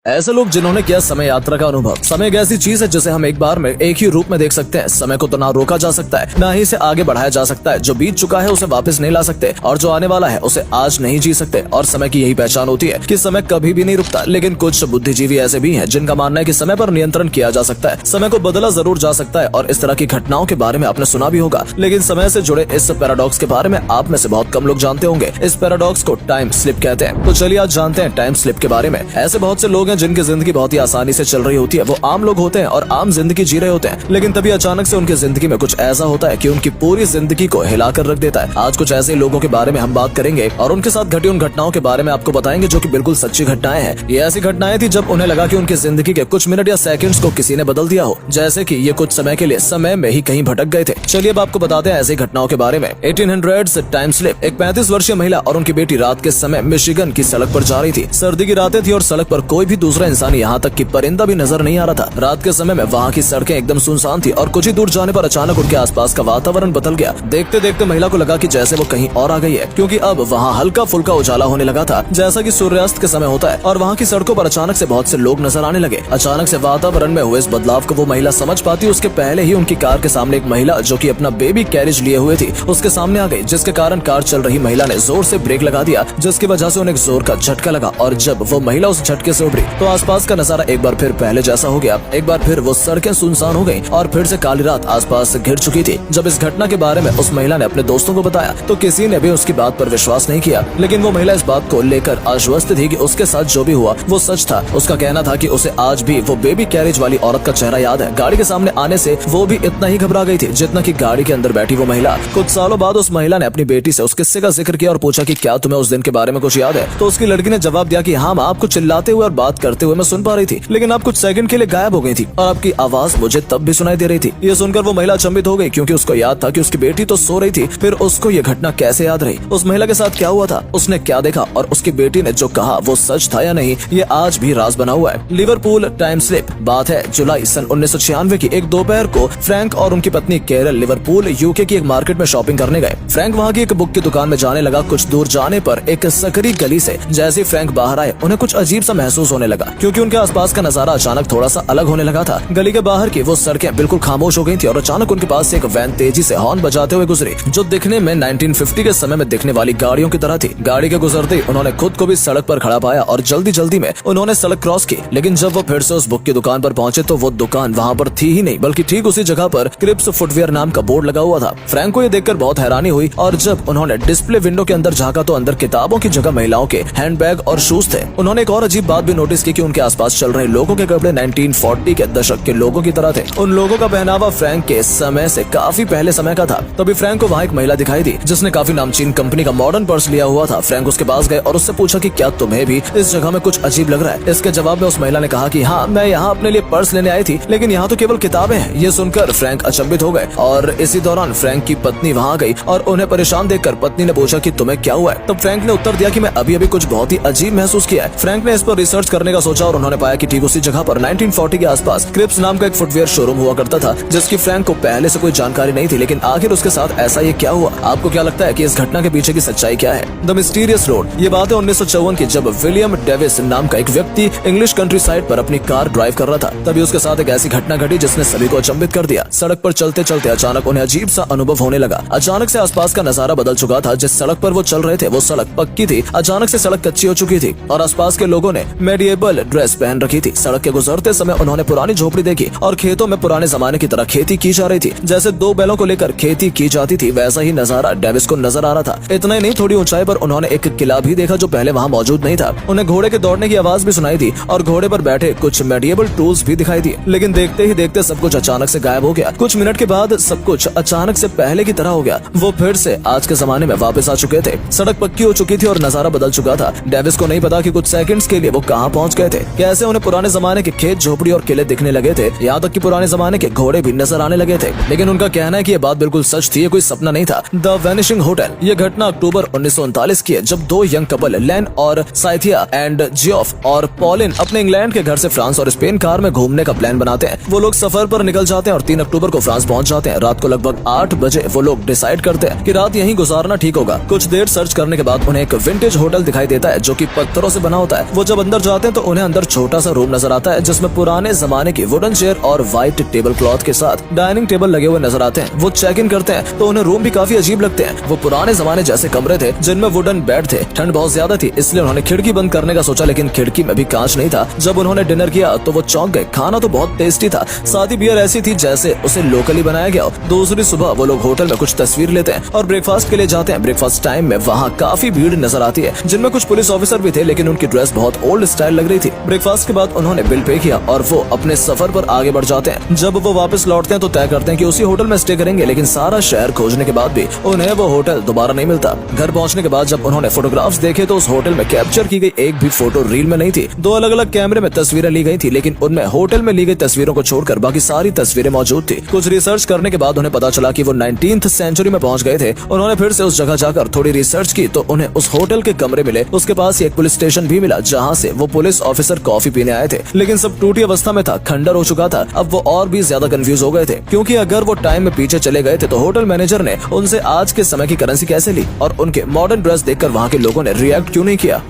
ऐसे लोग जिन्होंने किया समय यात्रा का अनुभव। समय एक ऐसी चीज है जिसे हम एक बार में एक ही रूप में देख सकते हैं। समय को तो ना रोका जा सकता है, ना ही इसे आगे बढ़ाया जा सकता है। जो बीत चुका है उसे वापस नहीं ला सकते और जो आने वाला है उसे आज नहीं जी सकते। और समय की यही पहचान होती है कि समय कभी भी नहीं रुकता। लेकिन कुछ बुद्धिजीवी ऐसे भी हैं जिनका मानना है कि समय पर नियंत्रण किया जा सकता है, समय को बदला जरूर जा सकता है। और इस तरह की घटनाओं के बारे में आपने सुना भी होगा, लेकिन समय से जुड़े इस पैराडॉक्स के बारे में आप में से बहुत कम लोग जानते होंगे। इस पैराडॉक्स को टाइम स्लिप कहते हैं। तो चलिए आज जानते हैं टाइम स्लिप के बारे में। ऐसे बहुत से लोग हैं जिनकी जिंदगी बहुत ही आसानी से चल रही होती है। वो आम लोग होते हैं और आम जिंदगी जी रहे होते हैं, लेकिन तभी अचानक से उनकी जिंदगी में कुछ ऐसा होता है कि उनकी पूरी जिंदगी को हिलाकर रख देता है। आज कुछ ऐसे लोगों के बारे में हम बात करेंगे और उनके साथ घटी उन घटनाओं के बारे में आपको बताएंगे जो कि बिल्कुल सच्ची घटनाएं हैं। ये ऐसी घटनाएं थी जब उन्हें लगा कि उनकी जिंदगी के कुछ मिनट या सेकंड्स को किसी ने बदल दिया हो, जैसे कि ये कुछ समय के लिए समय में ही कहीं भटक गए थे। चलिए अब आपको बताते हैं ऐसी घटनाओं के बारे में। 1800 टाइम स्लिप। एक 35 वर्षीय महिला और उनकी बेटी रात के समय मिशिगन की सड़क पर जा रही थी। सर्दी की रातें थी और सड़क पर कोई भी दूसरा इंसान, यहाँ तक कि परिंदा भी नजर नहीं आ रहा था। रात के समय में वहाँ की सड़कें एकदम सुनसान थी और कुछ ही दूर जाने पर अचानक उनके आसपास का वातावरण बदल गया। देखते देखते महिला को लगा कि जैसे वो कहीं और आ गई है, क्योंकि अब वहाँ हल्का फुल्का उजाला होने लगा था, जैसा कि सूर्यास्त के समय होता है। और वहाँ की सड़कों पर अचानक से बहुत से लोग नजर आने लगे। अचानक से वातावरण में हुए इस बदलाव को वो महिला समझ पाती उसके पहले ही उनकी कार के सामने एक महिला जो कि अपना बेबी कैरेज लिए हुए थी उसके सामने आ गई, जिसके कारण कार चल रही महिला ने जोर से ब्रेक लगा दिया, जिसकी वजह से उन्हें जोर का झटका लगा। और जब वो महिला उस झटके से उभरी तो आसपास का नजारा एक बार फिर पहले जैसा हो गया। एक बार फिर वो सड़कें सुनसान हो गईं और फिर से काली रात आसपास घिर चुकी थी। जब इस घटना के बारे में उस महिला ने अपने दोस्तों को बताया तो किसी ने भी उसकी बात पर विश्वास नहीं किया, लेकिन वो महिला इस बात को लेकर आश्वस्त थी कि उसके साथ जो भी हुआ वो सच था। उसका कहना था कि उसे आज भी वो बेबी कैरेज वाली औरत का चेहरा याद है। गाड़ी के सामने आने से वो भी इतना ही घबरा गई थी जितना कि गाड़ी के अंदर बैठी वो महिला। कुछ सालों बाद उस महिला ने अपनी बेटी से उस किस्से का जिक्र किया और पूछा कि क्या तुम्हें उस दिन के बारे में कुछ याद है। तो उसकी लड़की ने जवाब दिया कि हाँ माँ, आपको चिल्लाते हुए और बात करते हुए मैं सुन पा रही थी, लेकिन आप कुछ सेकंड के लिए गायब हो गई थी और आपकी आवाज मुझे तब भी सुनाई दे रही थी। ये सुनकर वो महिला अचंभित हो गई, क्योंकि उसको याद था कि उसकी बेटी तो सो रही थी। फिर उसको ये घटना कैसे याद रही, उस महिला के साथ क्या हुआ था, उसने क्या देखा और उसकी बेटी ने जो कहा वो सच था या नहीं, ये आज भी राज बना हुआ है। Liverpool time slip. बात है जुलाई सन 1996 की। एक दोपहर को फ्रैंक और उनकी पत्नी केरल लिवरपूल यूके की एक मार्केट में शॉपिंग करने गए। फ्रैंक वहाँ की एक बुक की दुकान में जाने लगा। कुछ दूर जाने पर एक सकरी गली से जैसे फ्रैंक बाहर आए उन्हें कुछ अजीब सा महसूस होने लगा, क्योंकि उनके आसपास का नजारा अचानक थोड़ा सा अलग होने लगा था। गली के बाहर की वो सड़कें बिल्कुल खामोश हो गई थी और अचानक उनके पास से एक वैन तेजी से हॉर्न बजाते हुए गुजरी, जो दिखने में 1950 के समय में दिखने वाली गाड़ियों की तरह थी। गाड़ी के गुजरते ही उन्होंने खुद को भी सड़क पर खड़ा पाया और जल्दी जल्दी में उन्होंने सड़क क्रॉस की। लेकिन जब वो फिर से उस बुक की दुकान पर पहुंचे तो वो दुकान वहाँ पर थी ही नहीं, बल्कि ठीक उसी जगह पर क्रिप्स फुटवियर नाम का बोर्ड लगा हुआ था। फ्रैंक को ये देखकर बहुत हैरानी हुई और जब उन्होंने डिस्प्ले विंडो के अंदर झांका तो अंदर किताबों की जगह महिलाओं के हैंडबैग और शूज थे। उन्होंने एक और अजीब बात भी नोटिस की कि उनके आसपास चल रहे लोगों के कपड़े 1940 के दशक के लोगों की तरह थे। उन लोगों का पहनावा फ्रैंक के समय से काफी पहले समय का था। तभी फ्रैंक को वहाँ एक महिला दिखाई दी जिसने काफी नामचीन कंपनी का मॉडर्न पर्स लिया हुआ था। फ्रैंक उसके पास गए और उससे पूछा कि क्या तुम्हें भी इस जगह में कुछ अजीब लग रहा है। इसके जवाब में उस महिला ने कहा कि हाँ, मैं यहाँ अपने लिए पर्स लेने आई थी, लेकिन यहाँ तो केवल किताबें हैं। ये सुनकर फ्रैंक अचंभित हो गए और इसी दौरान फ्रैंक की पत्नी वहाँ गई और उन्हें परेशान देखकर पत्नी ने पूछा कि तुम्हें क्या हुआ है। तब फ्रैंक ने उत्तर दिया कि मैं अभी अभी कुछ बहुत ही अजीब महसूस किया है। फ्रैंक ने इस पर रिसर्च करने का सोचा और उन्होंने पाया कि ठीक उसी जगह पर 1940 के आसपास क्रिप्स नाम का एक फुटवियर शोरूम हुआ करता था, जिसकी फ्रैंक को पहले से कोई जानकारी नहीं थी। लेकिन आखिर उसके साथ ऐसा ये क्या हुआ? आपको क्या लगता है कि इस घटना के पीछे की सच्चाई क्या है? The mysterious road. ये बात है 1954 की, जब विलियम डेविस नाम का एक व्यक्ति इंग्लिश कंट्री साइड पर अपनी कार ड्राइव कर रहा था। तभी उसके साथ एक ऐसी घटना घटी जिसने सभी को अचंभित कर दिया। सड़क पर चलते चलते अचानक उन्हें अजीब सा अनुभव होने लगा। अचानक से आसपास का नजारा बदल चुका था। जिस सड़क पर वो चल रहे थे वो सड़क पक्की थी, अचानक से सड़क कच्ची हो चुकी थी और आसपास के लोगों ने मेडिएबल ड्रेस पहन रखी थी। सड़क के गुजरते समय उन्होंने पुरानी झोपड़ी देखी और खेतों में पुराने जमाने की तरह खेती की जा रही थी। जैसे दो बैलों को लेकर खेती की जाती थी, वैसा ही नजारा डेविस को नजर आ रहा था। इतना ही नहीं, थोड़ी ऊंचाई पर उन्होंने एक किला भी देखा जो पहले वहाँ मौजूद नहीं था। उन्हें घोड़े के दौड़ने की आवाज भी सुनाई दी और घोड़े पर बैठे कुछ मेडिएबल टूल्स भी दिखाई दिए। लेकिन देखते ही देखते सब कुछ अचानक से गायब हो गया। कुछ मिनट के बाद सब कुछ अचानक से पहले की तरह हो गया। वो फिर से आज के जमाने में वापस आ चुके थे। सड़क पक्की हो चुकी थी और नजारा बदल चुका था। डेविस को नहीं पता कि कुछ सेकंड्स के लिए वो कहाँ पहुँच गए थे। कैसे उन्हें पुराने जमाने के खेत, झोपड़ी और किले दिखने लगे थे, यहाँ तक कि पुराने जमाने के घोड़े भी नजर आने लगे थे। लेकिन उनका कहना है कि ये बात बिल्कुल सच थी, ये कोई सपना नहीं था। The vanishing hotel. ये घटना अक्टूबर 1939 की है, जब दो यंग कपल लैन और साइथिया एंड जियोफ और पॉलिन अपने इंग्लैंड के घर से फ्रांस और स्पेन कार में घूमने का प्लान बनाते हैं। वो लोग सफर पर निकल जाते हैं और 3 अक्टूबर को फ्रांस पहुंच जाते हैं। रात को लगभग 8 बजे वो लोग डिसाइड करते हैं कि रात यहीं गुजारना ठीक होगा। कुछ देर सर्च करने के बाद उन्हें एक विंटेज होटल दिखाई देता है जो कि पत्थरों से बना होता है। वो जब अंदर जाते हैं हैं तो उन्हें अंदर छोटा सा रूम नजर आता है जिसमें पुराने जमाने की वुडन चेयर और व्हाइट टेबल क्लॉथ के साथ डाइनिंग टेबल लगे हुए नजर आते हैं। वो चेक इन करते हैं तो उन्हें रूम भी काफी अजीब लगते हैं। वो पुराने जमाने जैसे कमरे थे जिनमें वुडन बेड थे। ठंड बहुत ज्यादा थी इसलिए उन्होंने खिड़की बंद करने का सोचा, लेकिन खिड़की में भी कांच नहीं था। जब उन्होंने डिनर किया तो वो चौंक गए। खाना तो बहुत टेस्टी था, साथ ही बियर ऐसी थी जैसे उसे लोकली बनाया गया हो। दूसरी सुबह वो लोग होटल में कुछ तस्वीर लेते हैं और ब्रेकफास्ट के लिए जाते हैं। ब्रेकफास्ट टाइम में वहाँ काफी भीड़ नजर आती है जिनमें कुछ पुलिस ऑफिसर भी थे, लेकिन उनकी ड्रेस बहुत ओल्ड स्टाइल लग रही थी। ब्रेकफास्ट के बाद उन्होंने बिल पे किया और वो अपने सफर पर आगे बढ़ जाते हैं। जब वो वापस लौटते हैं तो तय करते हैं कि उसी होटल में स्टे करेंगे, लेकिन सारा शहर खोजने के बाद भी उन्हें वो होटल दोबारा नहीं मिलता। घर पहुंचने के बाद जब उन्होंने फोटोग्राफ्स देखे तो उस होटल में कैप्चर की गई एक भी फोटो रील में नहीं थी। दो अलग अलग कैमरे में तस्वीरें ली गई थी, लेकिन उनमें होटल में ली गई तस्वीरों को छोड़कर बाकी सारी तस्वीरें मौजूद थी। कुछ रिसर्च करने के बाद उन्हें पता चला कि वो 19th सेंचुरी में पहुंच गए थे। उन्होंने फिर से उस जगह जाकर थोड़ी रिसर्च की तो उन्हें उस होटल के कमरे मिले। उसके पास ही एक पुलिस स्टेशन भी मिला जहाँ से वो पुलिस ऑफिसर कॉफी पीने आए थे, लेकिन सब टूटी अवस्था में था, खंडर हो चुका था। अब वो और भी ज्यादा कंफ्यूज हो गए थे, क्योंकि अगर वो टाइम में पीछे चले गए थे तो होटल मैनेजर ने उनसे आज के समय की करेंसी कैसे ली और उनके मॉडर्न ड्रेस देखकर वहाँ के लोगों ने रिएक्ट क्यों नहीं किया।